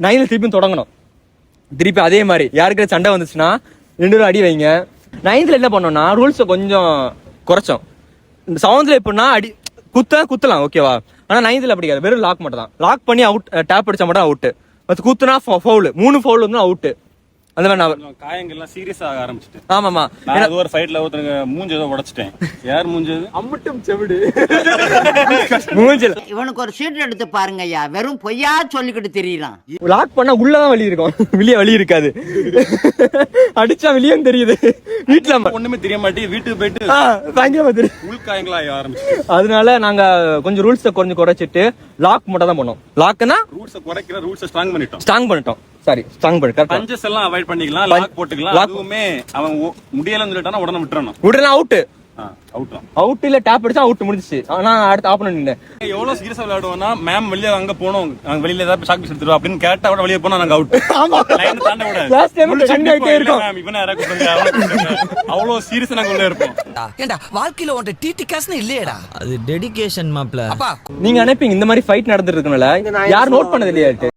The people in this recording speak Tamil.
9ல திருப்பி தொடங்கணும். திருப்பி அதே மாதிரி யாருக்கு சண்டை வந்துச்சுன்னா 2 பேரும் அடி வைங்க. 9ல என்ன பண்ணோம்னா ரூல்ஸை கொஞ்சம் குறைச்சோம். இந்த 7ல எப்படின்னா அடி குத்தலாம் ஓகேவா. ஆனா 9ல அப்படி கிடையாது, வெறும் லாக் மட்டும் தான். லாக் பண்ணி அவுட், டேப் அடிச்சா மட்டும் அவுட். அது குத்துனா ஃபவுல், 3 ஃபவுல் வந்து அவுட். அந்த மாதிரி நான் காயங்கள்லாம் சீரியஸா ஆக ஆரம்பிச்சிட்டேன். ஆமாமா, நான் ஒரு ஃபைட்ல ஒருத்தங்க மூஞ்சி ஏதோ உடைச்சிட்டேன். யார் மூஞ்சது? அம்மட்டும் செவிடு மூஞ்சில. இவனுக்கு ஒரு சீட் எடுத்து பாருங்க ஐயா, வெறும் பொய்யா சொல்லிக்கிட்டு தெரியலாம். லாக் பண்ணா உள்ளதான் வலி இருக்கும், வெளியே வலி இருக்காது. அடிச்சா வெளியே தெரியுது, வீட்டுல ஒண்ணுமே தெரிய மாட்டேங்குது. வீட்டுக்கு போயிட்டு பயங்கரமா தெரியும், உள்காயங்களா ஆக ஆரம்பிச்சு. அதனால நாங்க கொஞ்சம் ரூல்ஸை கொஞ்சம் குறைச்சிட்டு லாக் மட்டும் தான் பண்ணோம். லாக்னா ரூல்ஸை குறைக்கிற, ரூல்ஸை ஸ்ட்ராங் பண்ணிட்டோம். சாரி, ஸ்ட்ராங் பண்ணிட்டோம். பஞ்சஸ் எல்லாம் அவாய்ட் பண்ணிக்கலாம், லாக் போட்டுக்கலாம். அதுவுமே அவன் முடியலன்னு சொல்லிட்டானா உடனே விட்டுறணும். உடனே அவுட். அவுட் இல்ல டேப் அடிச்சா அவுட் முடிஞ்சிச்சு. ஆனா அடுத்து ஆப்போனன்ட் நின்னு எவ்வளவு சீரியஸா விளையாடுவோம்னா, மேம் வெளியே அங்க போனோம், அங்க வெளியில ஏதாவது ஷாக் பீஸ் எடுத்துருவோம் அப்படின்னு கேட்டா கூட வெளியே போனா நாங்க அவுட். லைன் தாண்ட கூடாது. லாஸ்ட் டைம் கண்ணு ஆயிட்டே இருக்கும். மேம் இவனை யாரா கூப்பிடுங்க, அவனை கூப்பிடுங்க. அவ்வளவு சீரியஸா நாங்க உள்ள இருப்போம். ஏண்டா வாழ்க்கையில உன்ட டிடி காசுன்னு இல்லையேடா, அது டெடிகேஷன் மாப்ள. நீங்க நினைப்பீங்க இந்த மாதிரி ஃபைட் நடந்துட்டு இருக்கனால யாரும் நோட் பண்ணது இல்லையா?